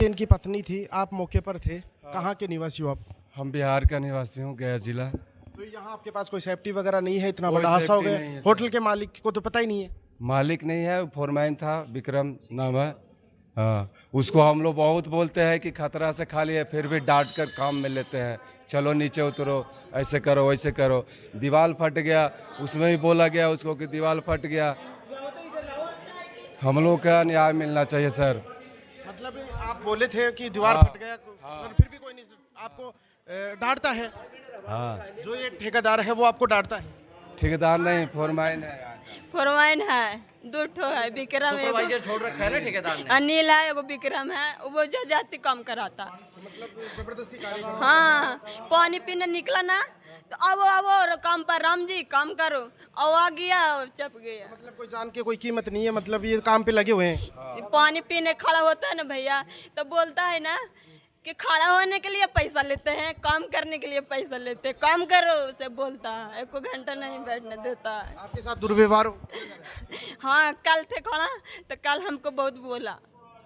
इनकी पत्नी थी, आप मौके पर थे, कहाँ के निवासी हो आप? हम बिहार का निवासी हूँ, गया जिला। तो यहाँ आपके पास कोई सेफ्टी वगैरह नहीं है? इतना कोई बड़ा हादसा हो सेफ्टी गया, नहीं है, होटल के मालिक को तो पता ही नहीं है। मालिक नहीं है, फोरमैन था, विक्रम नाम है। हाँ, उसको हम लोग बहुत बोलते हैं कि खतरा से खाली है, फिर भी डांट कर काम में लेते हैं। चलो नीचे उतरो, ऐसे करो वैसे करो। दीवार फट गया, उसमें भी बोला गया उसको कि दीवार फट गया। हम लोग का न्याय मिलना चाहिए सर। मतलब आप बोले थे कि दीवार हाँ, फट गया, पर फिर भी कोई नहीं आपको डांटता है? हाँ, जो ये ठेकेदार है वो आपको डांटता है? ठेकेदार नहीं, फोरमैन है। फरमाइन है, दो ठो है, विक्रम सुपरवाइजर छोड़ रखा है ना ठेकेदार ने। अनिल है, एगो विक्रम है, वो जो जाति काम कराता। मतलब जबरदस्ती कार्य। हाँ, पानी पीने निकला ना तो अब काम पर राम जी काम करो, और आ गया और चप गया। मतलब कोई जान के कोई कीमत नहीं है, मतलब ये काम पे लगे हुए हैं। पानी पीने खड़ा होता है ना भैया, तो बोलता है ना कि खड़ा होने के लिए पैसा लेते हैं, काम करने के लिए पैसा लेते हैं, काम करो उसे बोलता है, एक घंटा नहीं बैठने देता है। आपके साथ दुर्व्यवहार हो? हाँ, कल थे खड़ा तो कल हमको बहुत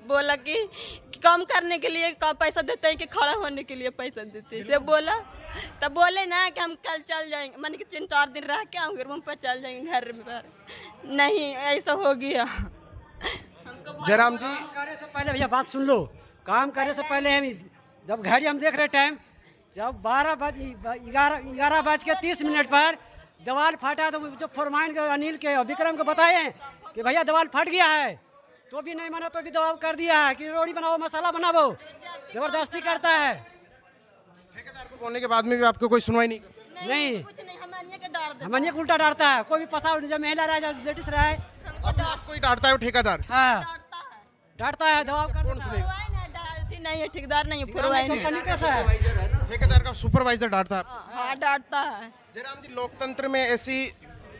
बोला कि काम करने के लिए पैसा देते हैं कि खड़ा होने के लिए पैसा देते हैं, से बोला। तब बोले ना कि हम कल चल जाएंगे, मान के 3-4 दिन रह के आऊँगे रूम पर, चल जाएंगे घर में। नहीं, ऐसा हो गया। जयराम जी, करे से पहले भैया बात सुन लो। काम करने से पहले हम जब घड़ी हम देख रहे टाइम, जब 11:30 पर दीवार फटा, तो जो फोरमैन के अनिल के और विक्रम को बताए कि भैया दीवार फट गया है, तो भी नहीं माना, तो भी दबाव कर दिया है कि रोटी बनाओ, मसाला बनाओ, जबरदस्ती करता है। ठेकेदार को बोलने के बाद में भी आपको कोई सुनवाई नहीं करता? नहीं, कुछ नहीं, हमारे को उल्टा डांटता है। कोई भी पता जब महिला रहे, जब लेडीज रहे, आपको ही डांटता है वो ठेकेदार? हाँ, डांटता है, दबाव कर कौन सुने? नहीं है, ठेकेदार नहीं है, फरमाइन कंपनी कैसा है। ठेकेदार का सुपरवाइजर डांटता है आपको? हाँ, डांटता है। जयराम जी, लोकतंत्र में ऐसी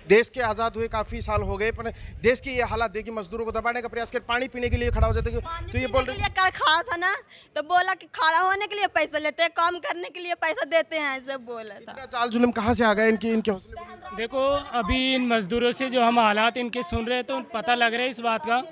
देश के आज़ाद हुए काफ़ी साल हो गए, पर देश की ये हालात देखी, मजदूरों को दबाने का प्रयास कर, पानी पीने के लिए खड़ा हो जाते हैं, तो ये बोल रहे कल खड़ा था ना, तो बोला कि खड़ा होने के लिए पैसा लेते हैं, काम करने के लिए पैसा देते हैं, ऐसे बोला था। हैं जाल जुल्म कहाँ से आ गए इनके हौसले बुलंद? देखो, अभी इन मज़दूरों से जो हम हालात इनके सुन रहे हैं, तो पता लग रहा है इस बात का।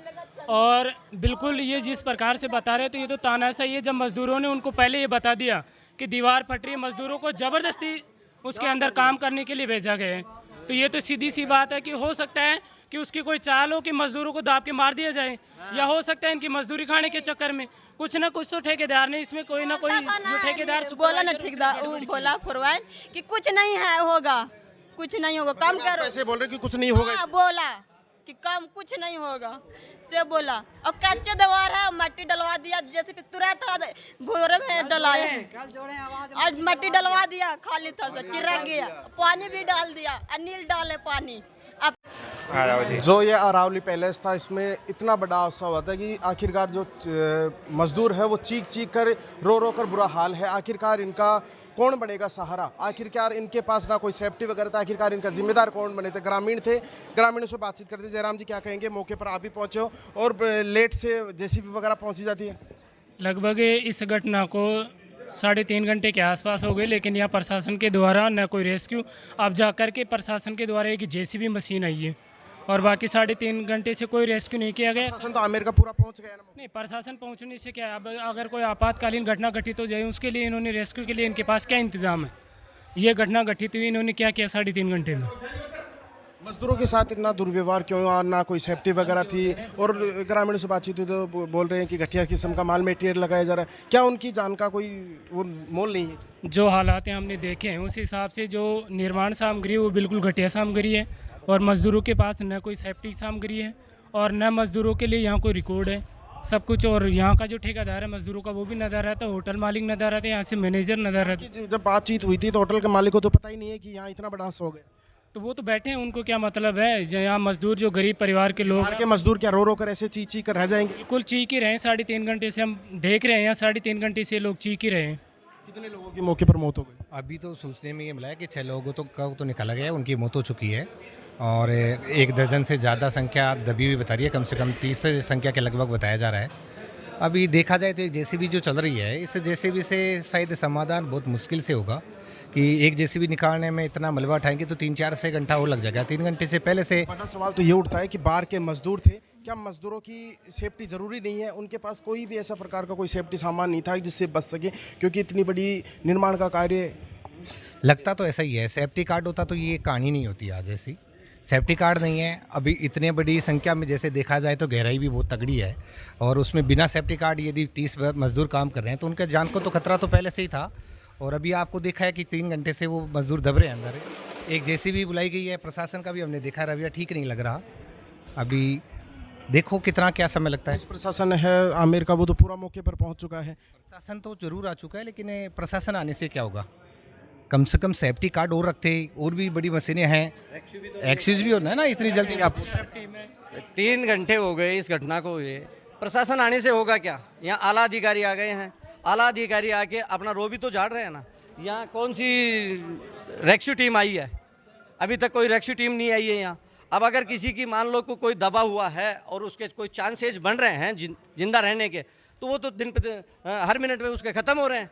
और बिल्कुल ये जिस प्रकार से बता रहे, तो ये तो तानाशाही है। जब मज़दूरों ने उनको पहले ये बता दिया कि दीवार फट रही है, मज़दूरों को ज़बरदस्ती उसके अंदर काम करने के लिए भेजा गया है, तो ये तो सीधी सी बात है कि हो सकता है कि उसकी कोई चाल हो कि मज़दूरों को दाब के मार दिया जाए, या हो सकता है इनकी मजदूरी खाने के चक्कर में कुछ ना कुछ तो ठेकेदार ने इसमें कोई ना कोई जो ठेकेदार बोला ना, ठेकेदार बोला फरमाइन कि कुछ नहीं है, होगा कुछ नहीं होगा, काम करो। ऐसे बोल रहे कि कुछ नहीं होगा? हाँ, बोला कि काम कुछ नहीं होगा, से बोला। और कच्चे दीवार है, मट्टी डलवा दिया, जैसे तुरंत भोर में डलाया, और मट्टी डलवा दिया, खाली था, चिरक गया, पानी भी डाल दिया, अनिल डाले पानी। अब जो ये अरावली पैलेस था, इसमें इतना बड़ा हादसा हुआ था कि आखिरकार जो मजदूर है वो चीख चीख कर, रो रो कर बुरा हाल है। आखिरकार इनका कौन बनेगा सहारा? आखिरकार इनके पास ना कोई सेफ्टी वगैरह था, आखिरकार इनका जिम्मेदार कौन बने थे? ग्रामीण थे, ग्रामीणों से बातचीत करते। जयराम जी, क्या कहेंगे? मौके पर आप भी पहुँचे हो और लेट से जेसीबी वगैरह पहुँची जाती है? लगभग इस घटना को 3.5 घंटे के आसपास हो गए, लेकिन यहाँ प्रशासन के द्वारा न कोई रेस्क्यू, अब जाकर के प्रशासन के द्वारा एक जेसीबी मशीन आई है, और बाकी 3.5 घंटे से कोई रेस्क्यू नहीं किया गया। प्रशासन तो आमेर का पूरा पहुँच गया ना? नहीं, प्रशासन पहुंचने से क्या, अब अगर कोई आपातकालीन घटना घटित हो जाए, उसके लिए इन्होंने रेस्क्यू के लिए इनके पास क्या इंतजाम है? ये घटना घटित हुई, इन्होंने क्या किया 3.5 घंटे में? मजदूरों के साथ इतना दुर्व्यवहार क्यों हुआ? ना कोई सेफ्टी वगैरह थी, और ग्रामीणों से बातचीत हुई तो बोल रहे हैं कि घटिया किस्म का माल मटेरियल लगाया जा रहा है। क्या उनकी जान का कोई वो मोल नहीं है? जो हालात हमने देखे हैं उस हिसाब से जो निर्माण सामग्री है वो बिल्कुल घटिया सामग्री है, और मज़दूरों के पास न कोई सेफ्टी सामग्री है, और न मज़दूरों के लिए यहाँ कोई रिकॉर्ड है, सब कुछ। और यहाँ का जो ठेकेदार है मज़दूरों का, वो भी नजर रहता है, होटल मालिक नजर रहता है, यहाँ से मैनेजर नजर रहता है। जब बातचीत हुई थी तो होटल के मालिक को तो पता ही नहीं है कि यहाँ इतना बड़ा हादसा हो गया। तो वो तो बैठे हैं, उनको क्या मतलब है? जो यहाँ मजदूर, जो गरीब परिवार के लोग बाहर के मजदूर क्या रो रो कर ऐसे चीख चीख कर रह जाएंगे? बिल्कुल चीख ही रहे हैं। 3.5 घंटे से हम देख रहे हैं, यहाँ 3.5 घंटे से लोग चीख ही रहे हैं। कितने लोगों की मौके पर मौत हो गई? अभी तो सूचने में ये मिला है कि 6 लोगों तो निकाला गया है, उनकी मौत हो चुकी है, और 1 दर्जन से ज़्यादा संख्या दबी हुई बता रही है, कम से कम 30 संख्या के लगभग बताया जा रहा है। अभी देखा जाए तो जेसीबी जो चल रही है, इस जेसीबी से शायद समाधान बहुत मुश्किल से होगा, कि एक जेसीबी निकालने में इतना मलबा उठाएंगे तो 3-4 से घंटा और लग जाएगा। 3 घंटे से पहले से बड़ा सवाल तो ये उठता है कि बाहर के मजदूर थे, क्या मजदूरों की सेफ्टी ज़रूरी नहीं है? उनके पास कोई भी ऐसा प्रकार का कोई सेफ्टी सामान नहीं था जिससे बच सके, क्योंकि इतनी बड़ी निर्माण का कार्य। लगता तो ऐसा ही है, सेफ्टी कार्ड होता तो ये कहानी नहीं होती आज ऐसी। सेफ्टी कार्ड नहीं है, अभी इतने बड़ी संख्या में जैसे देखा जाए तो गहराई भी बहुत तगड़ी है, और उसमें बिना सेफ्टी कार्ड यदि 30 मजदूर काम कर रहे हैं तो उनके जान को तो खतरा तो पहले से ही था। और अभी आपको देखा है कि 3 घंटे से वो मजदूर दब रहे हैं अंदर। एक जेसीबी बुलाई गई है, प्रशासन का भी हमने देखा रवैया ठीक नहीं लग रहा। अभी देखो कितना क्या समय लगता है। प्रशासन है आमिर का, वो तो पूरा मौके पर पहुंच चुका है। प्रशासन तो जरूर आ चुका है, लेकिन प्रशासन आने से क्या होगा? कम से कम सेफ्टी कार्ड और रखते, और भी बड़ी मशीनें हैं, एक्सक्यूज भी होना है ना, इतनी जल्दी आप 3 घंटे हो गए इस घटना को, ये प्रशासन आने से होगा क्या? यहाँ आला अधिकारी आ गए हैं, आला अधिकारी आके अपना रो भी तो झाड़ रहे हैं ना। यहाँ कौन सी रेस्क्यू टीम आई है? अभी तक कोई रेस्क्यू टीम नहीं आई है यहाँ। अब अगर किसी की मान लो कोई दबा हुआ है और उसके कोई चांसेज बन रहे हैं जिंदा रहने के, तो वो तो दिन पे हर मिनट में उसके ख़त्म हो रहे हैं।